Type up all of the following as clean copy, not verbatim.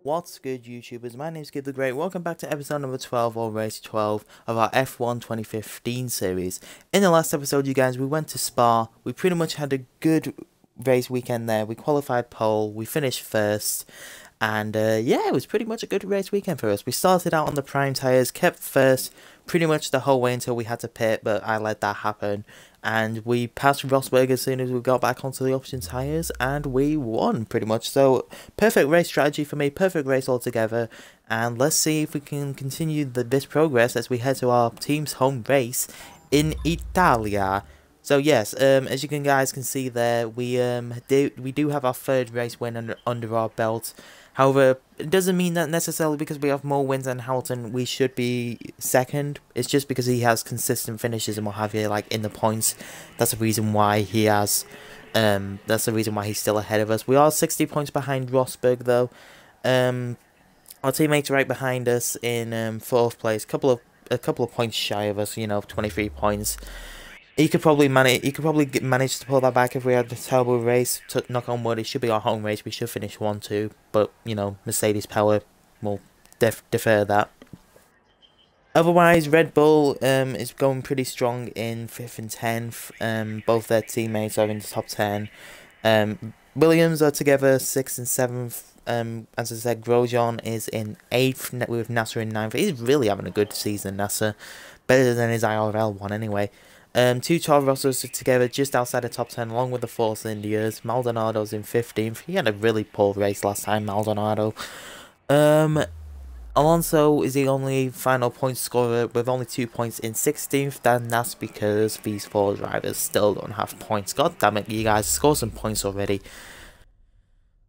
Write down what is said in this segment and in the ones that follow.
What's good, YouTubers? My name is Gib The Great. Welcome back to episode number 12 or race 12 of our F1 2015 series. In the last episode, you guys, we went to Spa. We pretty much had a good race weekend there. We qualified pole, we finished first, and yeah, it was pretty much a good race weekend for us. We started out on the prime tyres, kept first pretty much the whole way until we had to pit, but I let that happen. And we passed Rosberg as soon as we got back onto the option tyres, and we won pretty much. So, perfect race strategy for me, perfect race altogether. And let's see if we can continue this progress as we head to our team's home race in Italia. So yes, as you guys can see there, we do have our third race win under our belt. However, it doesn't mean that necessarily because we have more wins than Hamilton, we should be second. It's just because he has consistent finishes and what have you, like in the points. That's the reason why he has. That's the reason why he's still ahead of us. We are 60 points behind Rosberg though. Our teammates right behind us in fourth place, a couple of points shy of us. You know, 23 points. He could probably manage. He could probably manage to pull that back if we had a terrible race. To knock on wood, it should be our home race. We should finish 1-2, but you know, Mercedes power will defer that. Otherwise, Red Bull is going pretty strong in 5th and 10th. Both their teammates are in the top 10. Williams are together 6th and 7th. As I said, Grosjean is in 8th with Nasser in 9th. He's really having a good season, Nasser. Better than his IRL one anyway. Two Toro Rossos together just outside the top 10 along with the Force Indias. Maldonado's in 15th. He had a really poor race last time, Maldonado. Alonso is the only final point scorer with only 2 points in 16th. And that's because these four drivers still don't have points. God damn it, you guys, score some points already.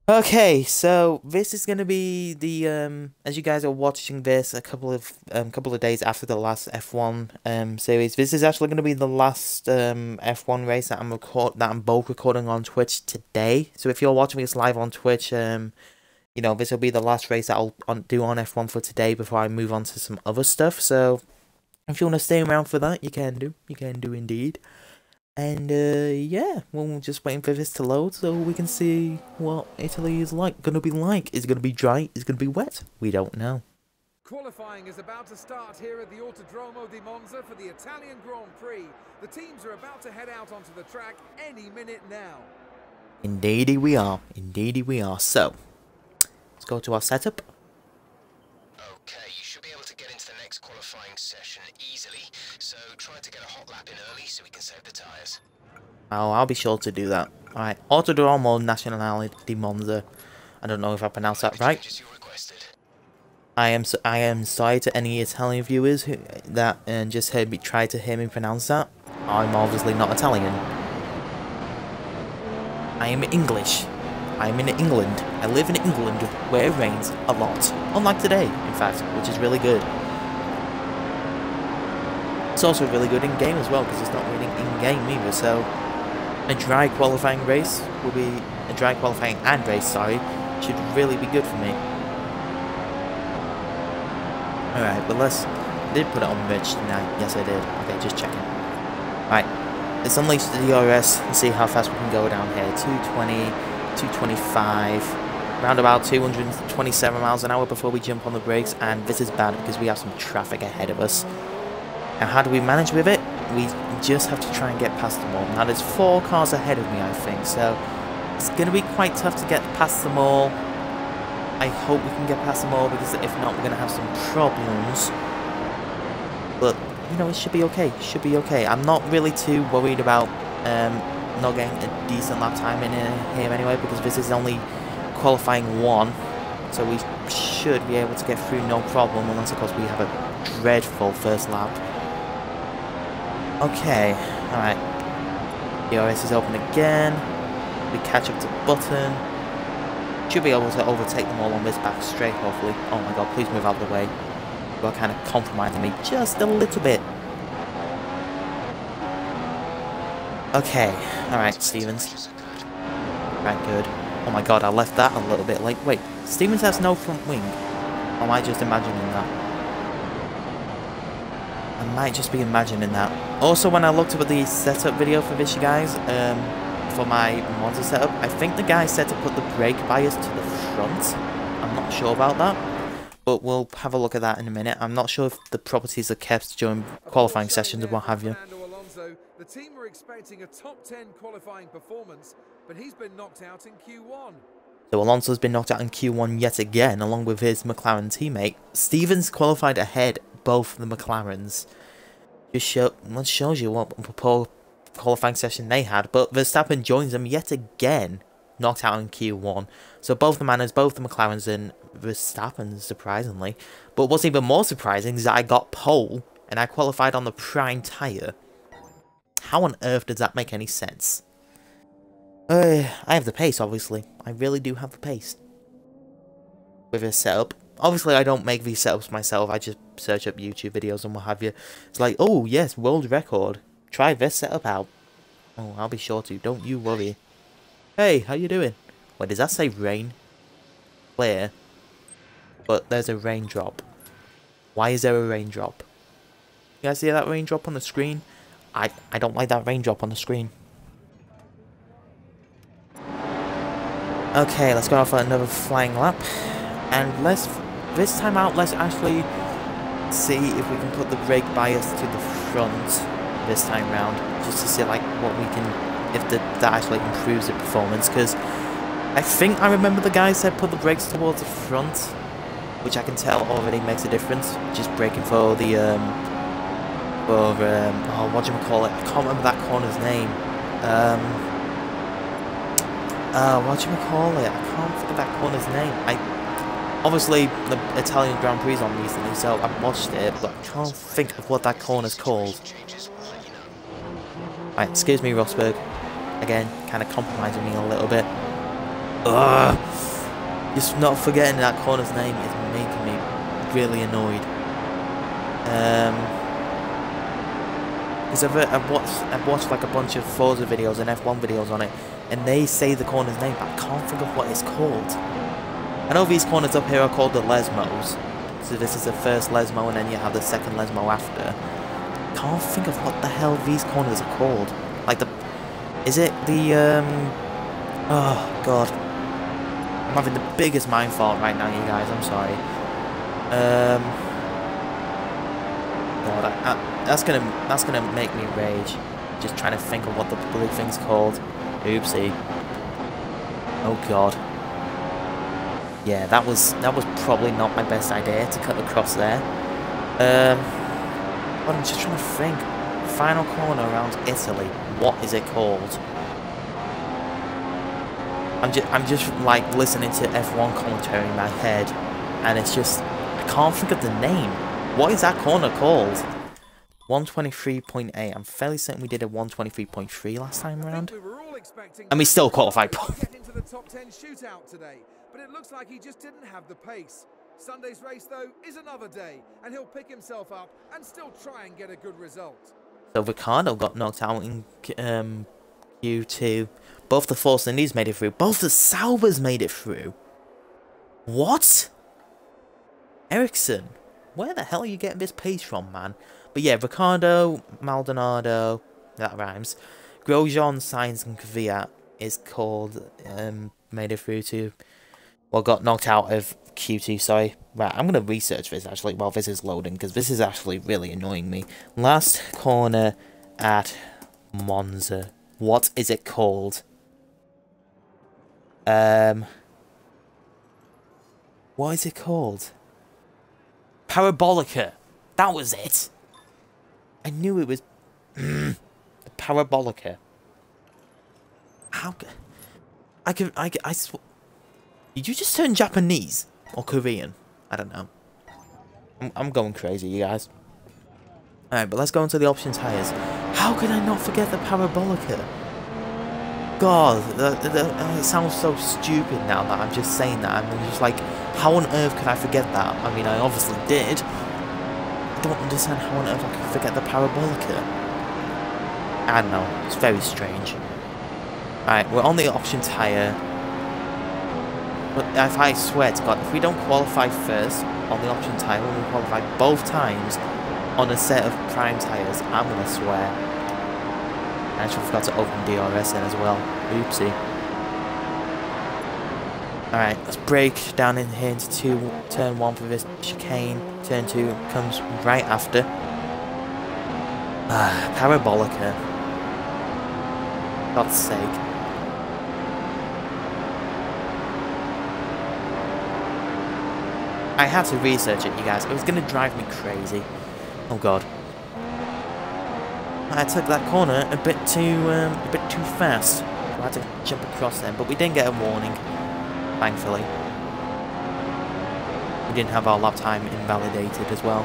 Okay, so this is gonna be the as you guys are watching this a couple of days after the last F1 series. This is actually gonna be the last F1 race that I'm both recording on Twitch today. So if you're watching this live on Twitch, you know, this will be the last race that I'll do on F1 for today before I move on to some other stuff. So if you want to stay around for that, you can do indeed. And yeah, we're just waiting for this to load so we can see what Italy is gonna be like. Is it gonna be dry? Is it gonna be wet? We don't know. Qualifying is about to start here at the Autodromo di Monza for the Italian Grand Prix. The teams are about to head out onto the track any minute now. Indeedy we are. Indeedy we are. So, let's go to our setup. Okay, you should be able to get into the next qualifying session easily, so try to get a hot lap in early so we can save the tyres. Oh, I'll be sure to do that. Alright, Autodromo Nazionale di Monza. I don't know if I pronounced that right. I am sorry to any Italian viewers that just heard me try to hear me pronounce that. I'm obviously not Italian. I am English. I'm in England. I live in England where it rains a lot. Unlike today, in fact, which is really good. It's also really good in-game as well, because it's not raining in-game either, so a dry qualifying race will be... A dry qualifying and race, sorry, should really be good for me. Alright, but let's... I did put it on Rich tonight. Yes, I did. Okay, just checking. Alright, let's unleash the DRS and see how fast we can go down here. 220... 225, around about 227 miles an hour before we jump on the brakes, and this is bad because we have some traffic ahead of us. Now how do we manage with it? We just have to try and get past them all. Now there's 4 cars ahead of me, I think, so it's going to be quite tough to get past them all. I hope we can get past them all, because if not we're going to have some problems. But, you know, it should be okay. It should be okay. I'm not really too worried about not getting a decent lap time in here anyway, because this is only qualifying 1, so we should be able to get through no problem, unless of course we have a dreadful first lap. Okay, alright, DRS is open again, we catch up to Button, should be able to overtake them all on this back straight hopefully. Oh my god, please move out of the way, you are kind of compromising me just a little bit. Okay, alright, Stevens. Right, good. Oh my god, I left that a little bit late. Wait, Stevens has no front wing? Or am I just imagining that? I might just be imagining that. Also, when I looked up the setup video for this, you guys, for my Monza setup, I think the guy said to put the brake bias to the front. I'm not sure about that. But we'll have a look at that in a minute. I'm not sure if the properties are kept during qualifying sessions and what have you. The team were expecting a top 10 qualifying performance, but he's been knocked out in Q1. So Alonso's been knocked out in Q1 yet again, along with his McLaren teammate. Stevens qualified ahead both the McLarens. Just shows you what poor qualifying session they had. But Verstappen joins them yet again, knocked out in Q1. So both the Manners, both the McLarens, and Verstappen, surprisingly. But what's even more surprising is that I got pole and I qualified on the prime tyre. How on earth does that make any sense? I have the pace, obviously. I really do have the pace. With this setup. Obviously, I don't make these setups myself. I just search up YouTube videos and what have you. It's like, oh, yes, world record. Try this setup out. Oh, I'll be sure to. Don't you worry. Hey, how you doing? Wait, does that say rain? Clear. But there's a raindrop. Why is there a raindrop? You guys see that raindrop on the screen? I don't like that raindrop on the screen. Okay, let's go for another flying lap. And this time out, let's actually see if we can put the brake bias to the front this time round. Just to see like what we can, if that actually improves the performance. Because I think I remember the guy said put the brakes towards the front. Which I can tell already makes a difference. Just braking for the, oh, what do you call it? I can't remember that corner's name. What do you call it? I can't think of that corner's name. Obviously, the Italian Grand Prix on recently, so I've watched it, but I can't think of what that corner's called. Right, excuse me, Rosberg. Again, kind of compromising me a little bit. Ugh! Just not forgetting that corner's name is making me really annoyed. Because I've watched like a bunch of Forza videos and F1 videos on it, and they say the corner's name, but I can't think of what it's called. I know these corners up here are called the Lesmos. So this is the first Lesmo, and then you have the second Lesmo after. Can't think of what the hell these corners are called. Like is it the oh god. I'm having the biggest mind fault right now, you guys. I'm sorry. God, that's gonna make me rage. Just trying to think of what the blue thing's called. Oopsie. Oh god. Yeah, that was probably not my best idea to cut across there. But I'm just trying to think. Final corner around Italy. What is it called? I'm just like listening to F1 commentary in my head, and it's just I can't think of the name. What is that corner called? 123.8. I'm fairly certain we did a 123.3 last time around, and we still qualified. Into the top 10 shootout today, but it looks like he just didn't have the pace. Sunday's race though is another day, and he'll pick himself up and still try and get a good result. So Ricciardo got knocked out in Q2. Both the Force Indies made it through. Both the Saubers made it through. What? Ericsson, where the hell are you getting this pace from, man? But yeah, Ricciardo, Maldonado, that rhymes. Grosjean, Sainz, and Kvyat is called, made it through to, well, got knocked out of Q2, sorry. Right, I'm going to research this actually while this is loading, because this is actually really annoying me. Last corner at Monza. What is it called? What is it called? Parabolica. That was it. I knew it was Parabolica. How? Did you just turn Japanese or Korean? I don't know. I'm going crazy, you guys. Alright, but let's go into the option tires. How could I not forget the Parabolica? God, it sounds so stupid now that I'm just saying that. I'm just like, how on earth could I forget that? I mean, I obviously did. I don't understand how on earth I could forget the Parabolica. I don't know. It's very strange. Alright, we're on the option tyre. But if I swear to God, if we don't qualify first on the option tyre, when we qualify both times on a set of prime tyres, I'm going to swear. I actually forgot to open DRS in as well. Oopsie. Alright, let's brake down in here into turn 1 for this chicane. Turn 2 comes right after. Parabolica. God's sake. I had to research it, you guys. It was going to drive me crazy. Oh god. I took that corner a bit too fast. So I had to jump across them, but we didn't get a warning, thankfully. We didn't have our lap time invalidated as well.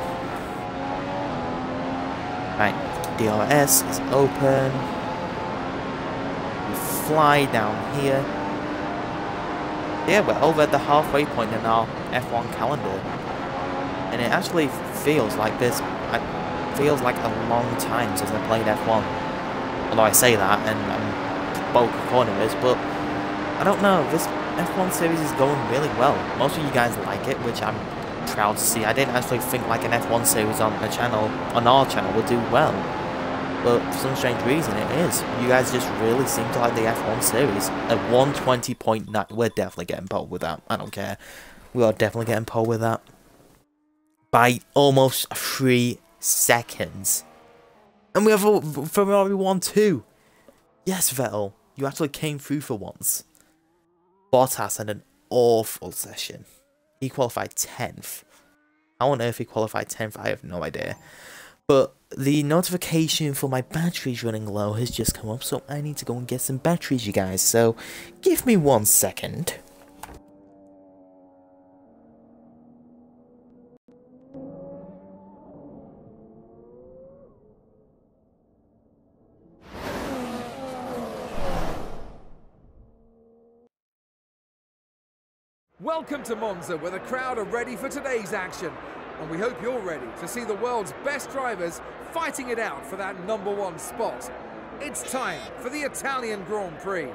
Right, DRS is open. We fly down here. Yeah, we're over at the halfway point in our F1 calendar. And it actually feels like this. Feels like a long time since I played F1. Although I say that and I'm both corners, but I don't know. This F1 series is going really well. Most of you guys like it, which I'm proud to see. I didn't actually think like an F1 series on our channel would do well. But for some strange reason it is. You guys just really seem to like the F1 series. At 120.9, we're definitely getting pole with that. I don't care. We are definitely getting pole with that. By almost 3 seconds. And we have a Ferrari 1-2. Yes, Vettel. You actually came through for once. Bottas had an awful session. He qualified 10th. How on earth he qualified 10th, I have no idea. But the notification for my batteries running low has just come up, so I need to go and get some batteries, you guys. So, give me 1 second. Welcome to Monza, where the crowd are ready for today's action. And we hope you're ready to see the world's best drivers fighting it out for that #1 spot. It's time for the Italian Grand Prix.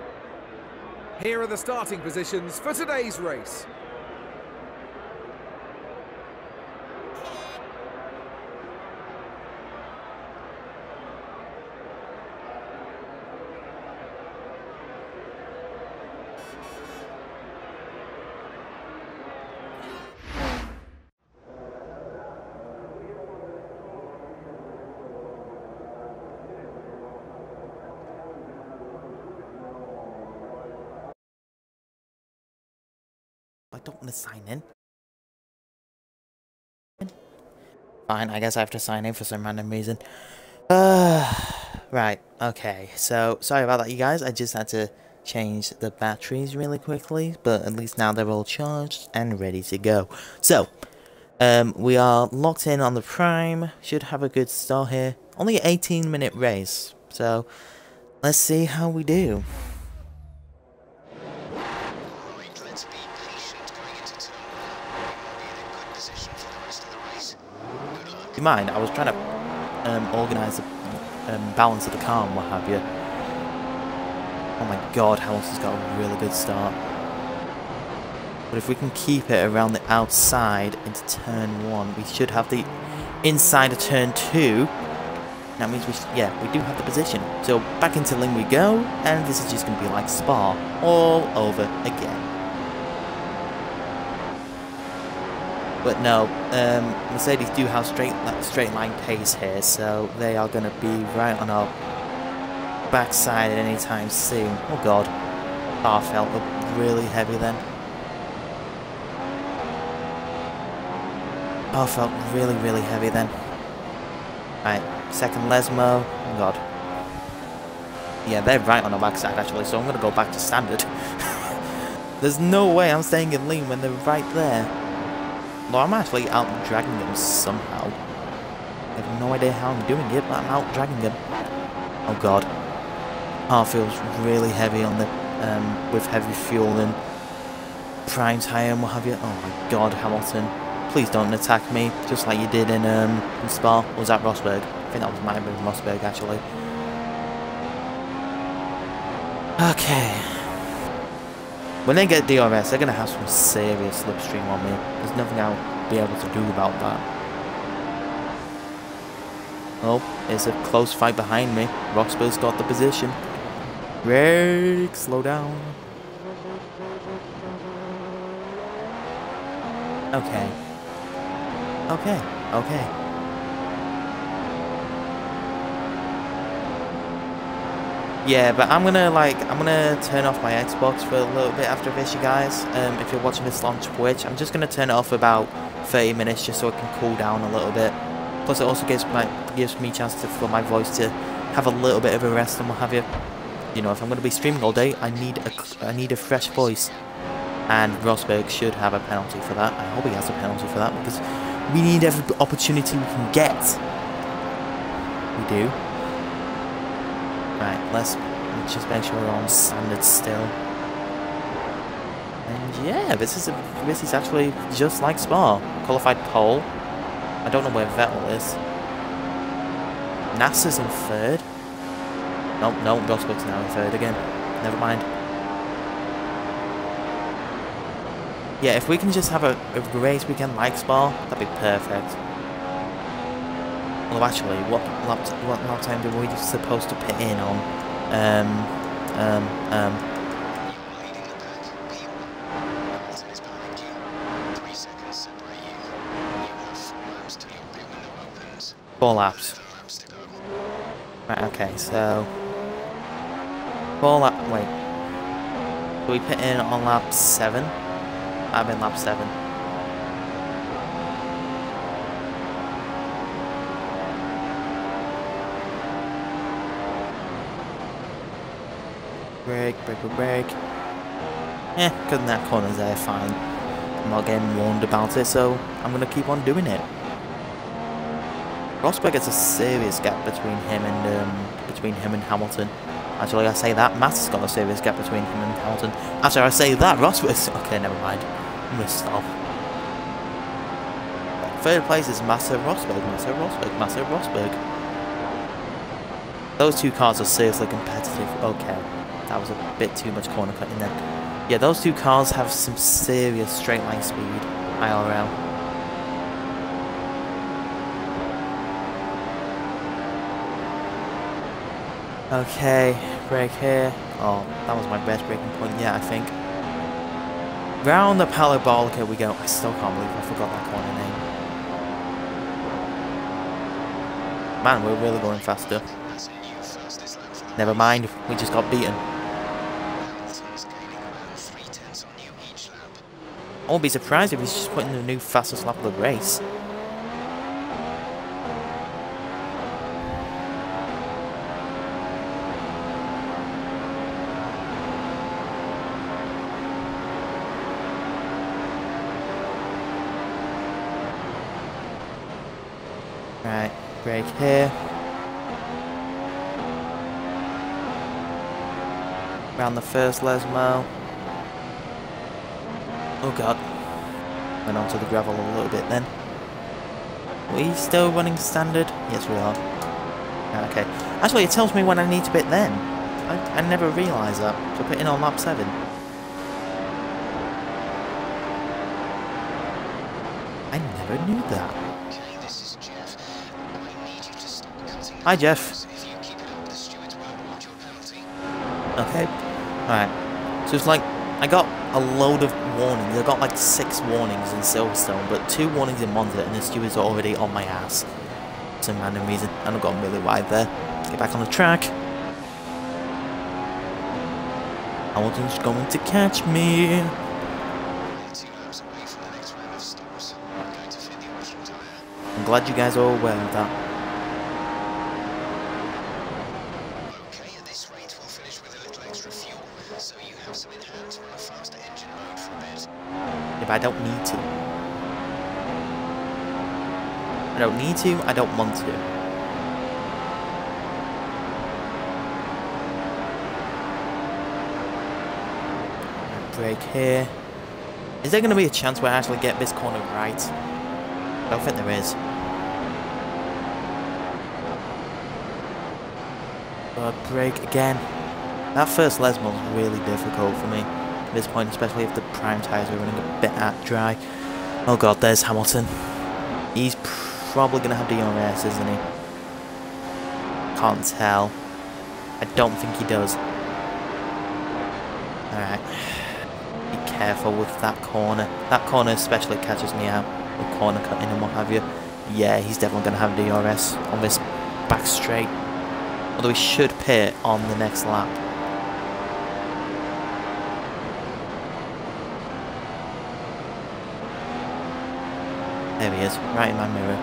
Here are the starting positions for today's race. I don't want to sign in. Fine, I guess I have to sign in for some random reason. Right, okay. So, sorry about that, you guys. I just had to change the batteries really quickly, but at least now they're all charged and ready to go. So, we are locked in on the Prime. Should have a good start here. Only an 18-minute race, so let's see how we do. You mind? I was trying to organise the balance of the car and what have you. Oh my god, Hamilton's got a really good start. But if we can keep it around the outside into turn 1, we should have the inside of turn 2. That means we do have the position. So back into Ling we go, and this is just going to be like Spa all over again. But no, Mercedes do have straight line pace here, so they are going to be right on our backside at any time soon. Oh god, car felt really heavy then. Car felt really heavy then. Right, second Lesmo. Oh god. Yeah, they're right on our backside actually, so I'm going to go back to standard. There's no way I'm staying in lean when they're right there. Well, I'm actually out dragging them somehow. I have no idea how I'm doing it, but I'm out dragging them. Oh god. Car feels really heavy on the with heavy fuel and prime tire and what have you. Oh my god, Hamilton. Please don't attack me, just like you did in Spa. Or was that Rosberg? I think that might have been Rosberg actually. Okay. When they get DRS, they're going to have some serious slipstream on me. There's nothing I'll be able to do about that. Oh, it's a close fight behind me. Rosberg's got the position. Brake, slow down. Okay. Okay. Okay. Yeah, but I'm gonna turn off my Xbox for a little bit after this, you guys. If you're watching this on Twitch, I'm just gonna turn it off for about 30 minutes just so it can cool down a little bit. Plus, it also gives me a chance for my voice to have a little bit of a rest and what have you. You know, if I'm gonna be streaming all day, I need a fresh voice. And Rosberg should have a penalty for that. I hope he has a penalty for that because we need every opportunity we can get. We do. Right, let's just make sure we're on standard still. And yeah, this is actually just like Spa. Qualified pole. I don't know where Vettel is. NASA's in third. No, Rosberg's now in third again. Never mind. Yeah, if we can just have a race weekend like Spa, that'd be perfect. Well, actually, what lap time were we supposed to pit in on? Four laps. Right, okay, so... Wait. So we pit in on lap 7? I'm in lap 7. Brake. Yeah, cutting that corner's there, fine. I'm not getting warned about it, so I'm gonna keep on doing it. Rosberg has a serious gap between him and Hamilton. Actually, I say that Matt's got a serious gap between him and Hamilton. After I say that, Rosberg. Okay, never mind. I'm gonna stop. Third place is Massa Rosberg. Those two cars are seriously competitive. Okay, that was a bit too much corner cutting then. Yeah, those two cars have some serious straight line speed. IRL. Okay, brake here. Oh, that was my best braking point yet, I think. Round the Parabolica we go. I still can't believe I forgot that corner name. Man, we're really going faster. Never mind, we just got beaten. I won't be surprised if he's just putting the new fastest lap of the race. Right, brake here. Round the first Lesmo. Oh god. Went onto the gravel a little bit then. Are we still running standard? Yes, we are. Okay. Actually, it tells me when I need to pit then. I never realised that. So put in on lap 7. I never knew that. Hi, Jeff. Okay. Alright. So it's like, I got a load of warnings. I got like 6 warnings in Silverstone, but 2 warnings in Monza, and the stewards are already on my ass. For some random reason. And I've gone really wide there. Let's get back on the track. Hamilton's going to catch me. I'm glad you guys are aware of that. But I don't need to. I don't need to, I don't want to. Brake here. Is there going to be a chance where I actually get this corner right? I don't think there is. But brake again. That first Lesmo is really difficult for me at this point, especially if the prime tyres are running a bit dry. Oh god, there's Hamilton. He's probably going to have DRS, isn't he? Can't tell. I don't think he does. Alright. Be careful with that corner. That corner especially catches me out. With corner cutting and what have you. Yeah, he's definitely going to have DRS on this back straight. Although he should pit on the next lap. There he is, right in my mirror.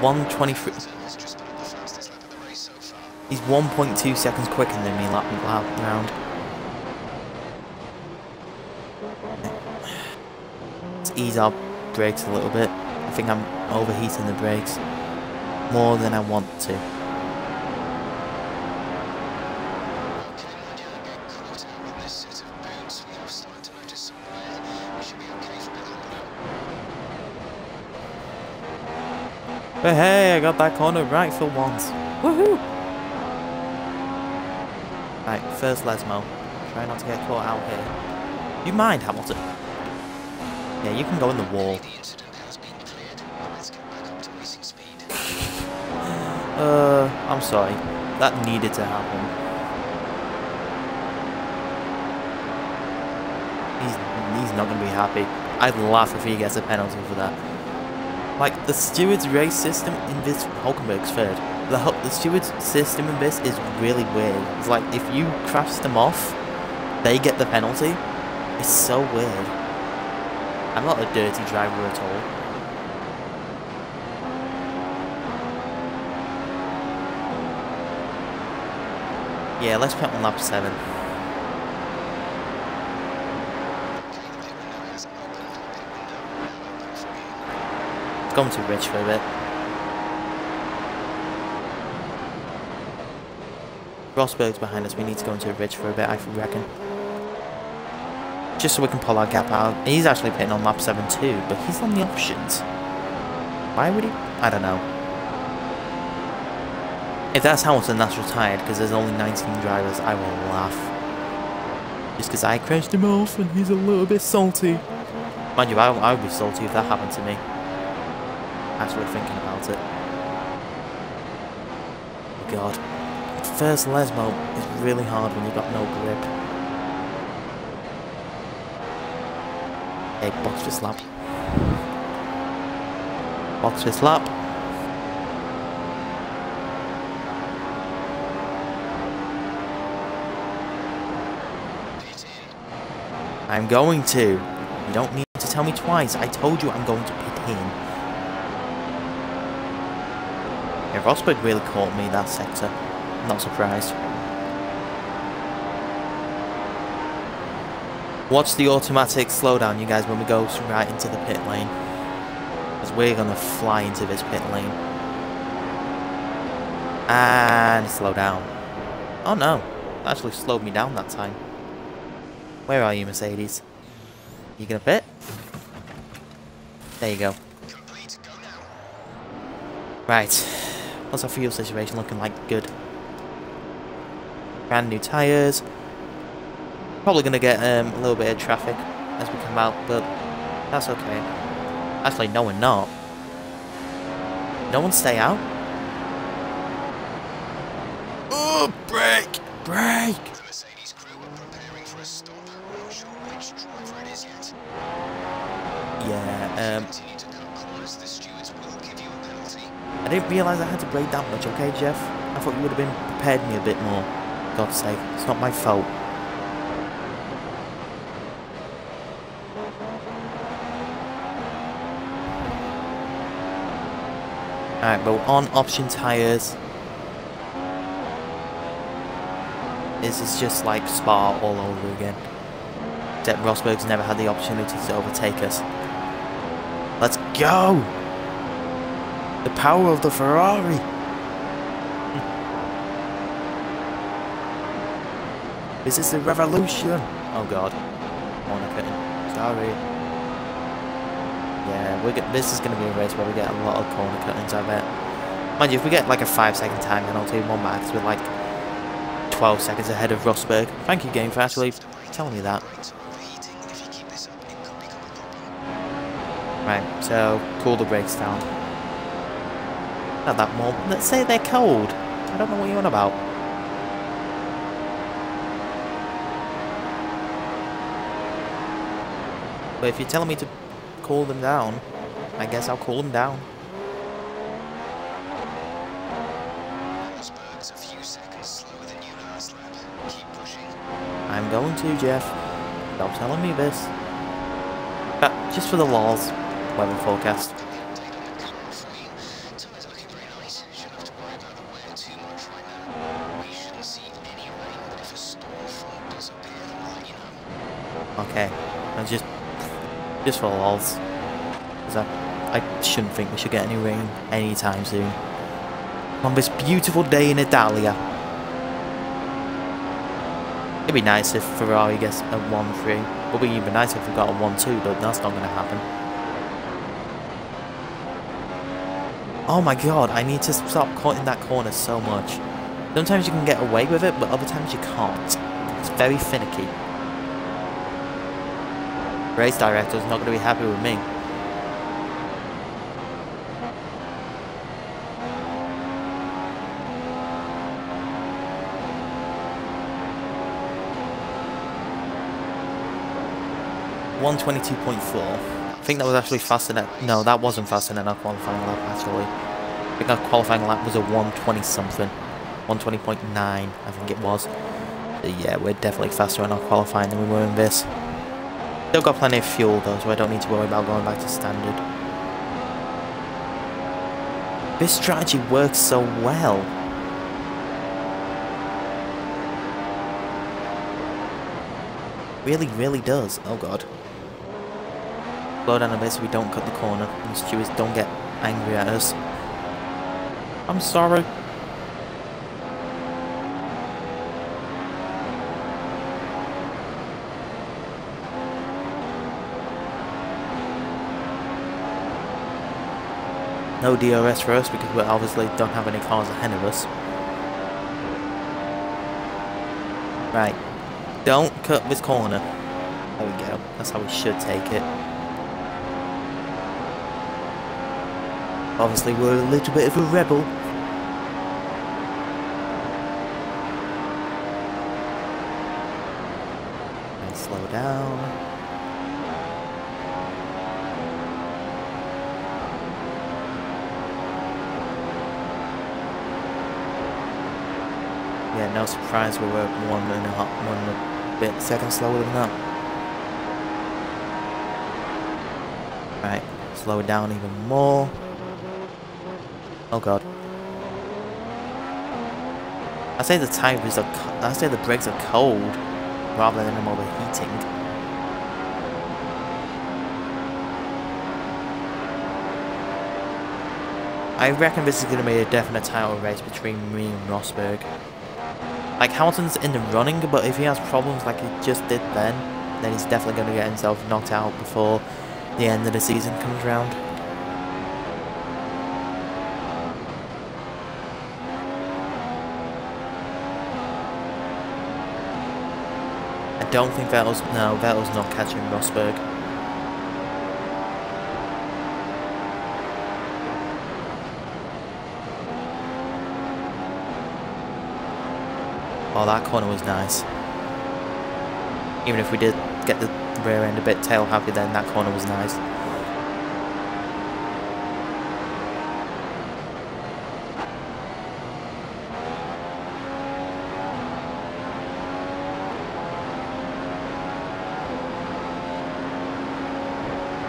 .123. He's 1.2 seconds quicker than me lap round. Let's ease our brakes a little bit. I think I'm overheating the brakes more than I want to. But hey, I got that corner right for once. Woohoo! Right, first Lesmo. Try not to get caught out here. You mind, Hamilton? Yeah, you can go in the wall. I'm sorry. That needed to happen. He's not going to be happy. I'd laugh if he gets a penalty for that. Like, the stewards' race system in this, Hulkenberg's third. The stewards' system in this is really weird. It's like, if you crash them off, they get the penalty. It's so weird. I'm not a dirty driver at all. Yeah, let's put on lap 7. Going too rich for a bit. Rosberg's behind us. We need to go into rich for a bit, I reckon. Just so we can pull our gap out. He's actually pitting on lap 7 too, but he's on the options. Why would he? I don't know. If that's Hamilton, that's retired, because there's only 19 drivers, I will laugh. Just because I crashed him off and he's a little bit salty. Mind you, I would be salty if that happened to me. Actually thinking about it. Oh god. First Lesmo is really hard when you've got no grip. Hey, box this lap. Box this lap. I'm going to. You don't need to tell me twice. I told you I'm going to pit in. Yeah, Rosberg really caught me that sector. I'm not surprised. Watch the automatic slowdown, you guys, when we go right into the pit lane. Because we're going to fly into this pit lane. And slow down. Oh no, it actually slowed me down that time. Where are you, Mercedes? You gonna pit? There you go. Right. What's our fuel situation looking like? Good. Brand new tyres. Probably gonna get a little bit of traffic as we come out, but that's okay. Actually, no, we're not. No one stay out? Oh, brake! Brake! Yeah, I didn't realise I had to brake that much, okay, Jeff? I thought you would have been prepared me a bit more. God's sake, it's not my fault. Alright, but on option tyres. This is just like Spa all over again. Except Rosberg's never had the opportunity to overtake us. Let's go! The power of the Ferrari! This is the revolution! Oh god. Corner cutting. Sorry. Yeah, this is going to be a race where we get a lot of corner cuttings, I bet. Mind you, if we get like a 5-second time penalty, one max with like 12 seconds ahead of Rosberg. Thank you, game, for actually telling me that. Right, so cool the brakes down. Not that more. Let's say they're cold. I don't know what you're on about. But if you're telling me to cool them down, I guess I'll cool them down. Rosberg's a few seconds slower than you last lap. Keep pushing. I'm going to, Jeff. Stop telling me this. Just for the lols. Weather forecast. Got the update on the car for you. Tyres are looking very nice. Shouldn't have to worry about the wear too much right now. We shouldn't see any rain, but if a storm front does appear, then I'll let you know. Okay. Just for the lols. Because I shouldn't think we should get any rain anytime soon. On this beautiful day in Italia. It'd be nice if Ferrari gets a 1-3. It would be even nicer if we got a 1-2, but that's not going to happen. Oh my god, I need to stop cutting that corner so much. Sometimes you can get away with it, but other times you can't. It's very finicky. Race director's not going to be happy with me. .122.4. I think that was actually faster than... No, that wasn't faster than our qualifying lap, actually. I think our qualifying lap was a 120 something. 120.9, I think it was. But yeah, we're definitely faster on our qualifying than we were in this. Still got plenty of fuel though, so I don't need to worry about going back to standard. This strategy works so well. Really, really does. Oh god. Slow down a bit so we don't cut the corner and stewards don't get angry at us. I'm sorry. No DRS for us because we obviously don't have any cars ahead of us. Right. Don't cut this corner. There we go. That's how we should take it. Obviously we're a little bit of a rebel. And slow down. Yeah, no surprise we were one and a bit seconds slower than that. Right, slow it down even more. Oh god. I say the brakes are cold rather than them overheating. I reckon this is going to be a definite title race between me and Rosberg. Like, Hamilton's in the running, but if he has problems like he just did then he's definitely going to get himself knocked out before the end of the season comes round. I don't think Vettel's not catching Rosberg. Oh, that corner was nice. Even if we did get the rear end a bit tail happy, then that corner was nice.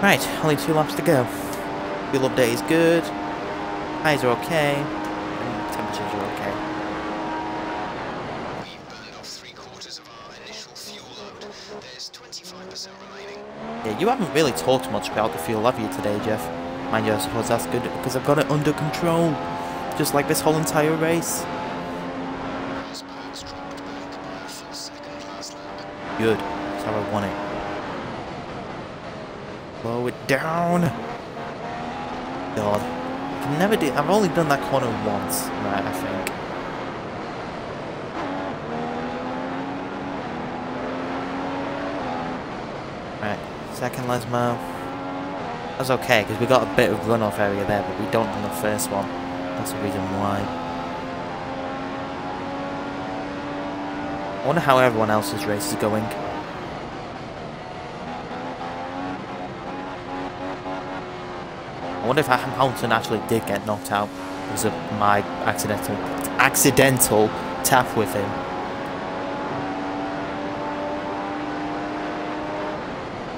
Right, only 2 laps to go. Fuel update is good. Highs are okay. And temperatures are okay. We've burned off 3/4 of our initial fuel load. There's 25% remaining. Yeah, you haven't really talked much about the fuel, have you, today, Jeff? Mind you, I suppose that's good, because I've got it under control. Just like this whole entire race. Rosberg's dropped back by a full second last lap. Good. That's how I want it. Slow it down. God. I can never do... I've only done that corner once, right, I think. Right, second Lesmo. That's okay, because we got a bit of runoff area there, but we don't on the first one. That's the reason why. I wonder how everyone else's race is going. I wonder if Hamilton actually did get knocked out because of my accidental tap with him.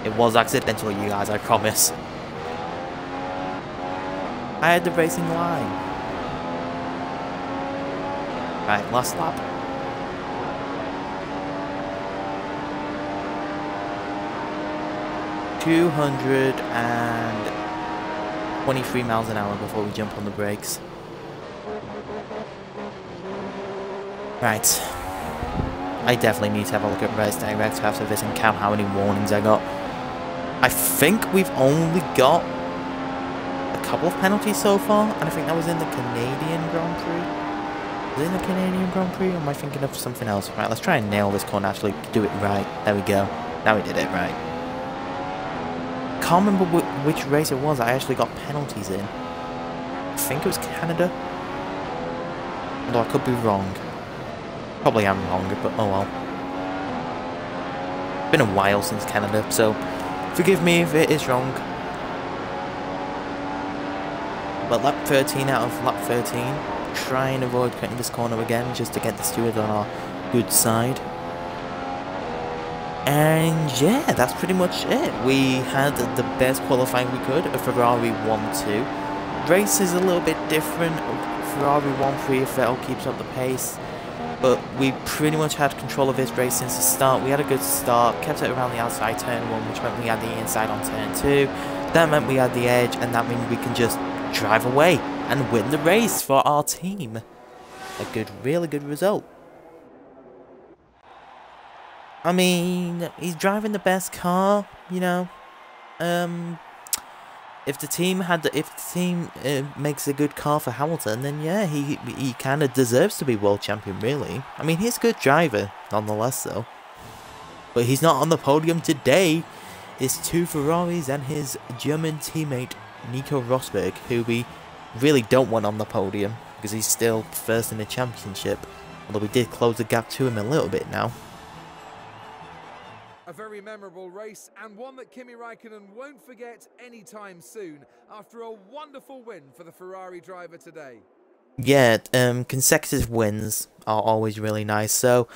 It was accidental, you guys, I promise. I had the racing line. Right, last lap. $223 miles an hour before we jump on the brakes. Right. I definitely need to have a look at Race Direct after this and count how many warnings I got. I think we've only got a couple of penalties so far, and I think that was in the Canadian Grand Prix. Was it in the Canadian Grand Prix, or am I thinking of something else? Right, let's try and nail this corner, actually do it right. There we go. Now we did it right. Can't remember which race it was I actually got penalties in. I think it was Canada. Although I could be wrong. Probably am wrong, but oh well. It's been a while since Canada, so forgive me if it is wrong. But lap 13 out of lap 13. Try and avoid cutting this corner again, just to get the steward on our good side. And yeah, that's pretty much it. We had the best qualifying we could. A Ferrari 1-2. Race is a little bit different. Ferrari 1-3 if Vettel keeps up the pace. But we pretty much had control of this race since the start. We had a good start, kept it around the outside turn 1, which meant we had the inside on turn 2. That meant we had the edge, and that means we can just drive away and win the race for our team. A really good result. I mean, he's driving the best car, you know. If the team makes a good car for Hamilton, then yeah, he kind of deserves to be world champion, really. I mean, he's a good driver, nonetheless, though. But he's not on the podium today. It's 2 Ferraris and his German teammate, Nico Rosberg, who we really don't want on the podium, because he's still first in the championship. Although we did close the gap to him a little bit now. A very memorable race, and one that Kimi Raikkonen won't forget anytime soon, after a wonderful win for the Ferrari driver today. Yeah, consecutive wins are always really nice. So,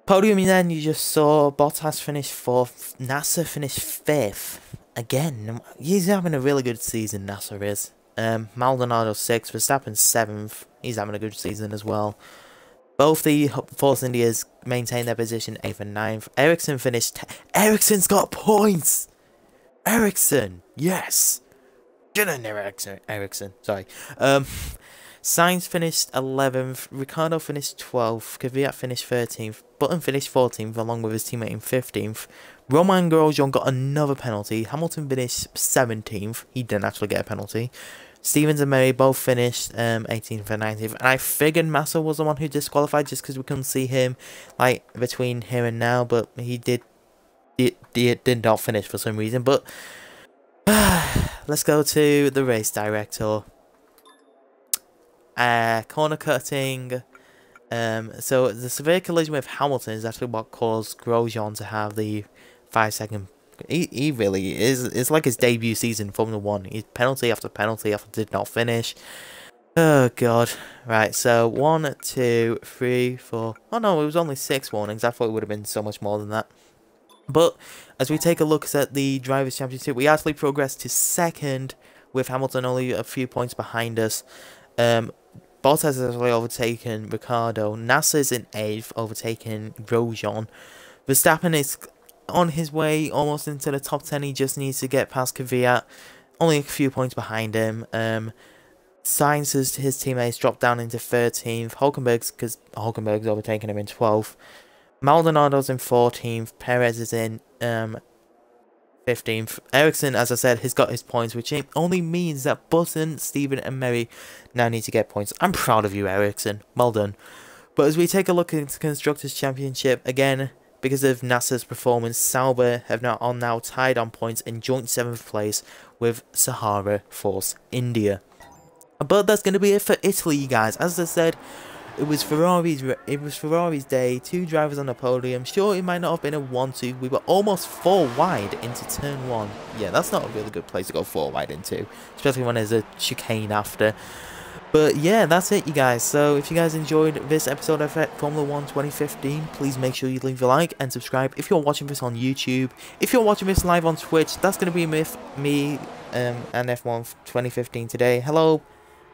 podium then, you just saw Bottas finish 4th, Nasser finish 5th. Again, he's having a really good season, Nasser is. Maldonado 6th, Verstappen 7th, he's having a good season as well. Both the Force Indias maintain their position 8th and 9th. Ericsson finished... Ericsson's got points! Ericsson! Yes! Get in there, Ericsson. Sorry. Sainz finished 11th. Ricciardo finished 12th. Kvyat finished 13th. Button finished 14th along with his teammate in 15th. Romain Grosjean got another penalty. Hamilton finished 17th. He didn't actually get a penalty. Stevens and Murray both finished 18th and 19th, and I figured Massa was the one who disqualified just because we couldn't see him like between here and now, but he did not finish for some reason. But let's go to the race director. Corner cutting. So the severe collision with Hamilton is actually what caused Grosjean to have the 5-second. He really is. It's like his debut season in Formula 1. He's penalty after did not finish. Oh god. Right, so 1, 2, 3, 4. Oh no, it was only 6 warnings. I thought it would have been so much more than that. But as we take a look at the Drivers' Championship, we actually progressed to 2nd, with Hamilton only a few points behind us. Bottas has actually overtaken Ricciardo. Nasser's in 8th, overtaking Grosjean. Verstappen is on his way almost into the top 10. He just needs to get past Kvyat, only a few points behind him. Sainz, his teammates, dropped down into 13th. Hulkenberg's overtaking him in 12th. Maldonado's in 14th. Perez is in 15th. Ericsson, as I said, has got his points, which only means that Button, Steven and Mary now need to get points. I'm proud of you, Ericsson. Well done. But as we take a look into the Constructors' Championship, again, because of Nasser's performance, Sauber are now tied on points in joint 7th place with Sahara Force India. But that's going to be it for Italy, you guys. As I said, it was Ferrari's day. 2 drivers on the podium. Sure, it might not have been a 1-2. We were almost 4 wide into turn 1. Yeah, that's not a really good place to go 4 wide into, especially when there's a chicane after. But yeah, that's it, you guys. So if you guys enjoyed this episode of Formula 1 2015, please make sure you leave a like and subscribe. If you're watching this on YouTube, if you're watching this live on Twitch, that's going to be with me and F1 2015 today. Hello,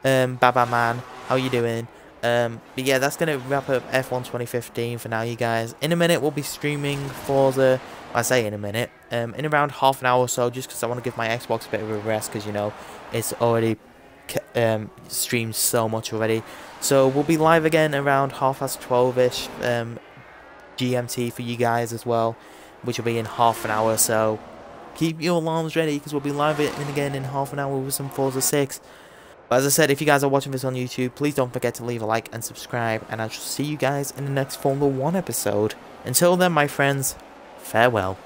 Baba Man, how you doing? But yeah, that's going to wrap up F1 2015 for now, you guys. In a minute, we'll be streaming Forza. I say in a minute, in around half an hour or so, just because I want to give my Xbox a bit of a rest, because, you know, it's already streamed so much already. So we'll be live again around 12:30ish GMT for you guys as well, which will be in half an hour. So keep your alarms ready, because we'll be live again in half an hour with some Forza 6. But as I said, if you guys are watching this on YouTube, please don't forget to leave a like and subscribe, and I shall see you guys in the next Formula 1 episode. Until then, my friends, farewell.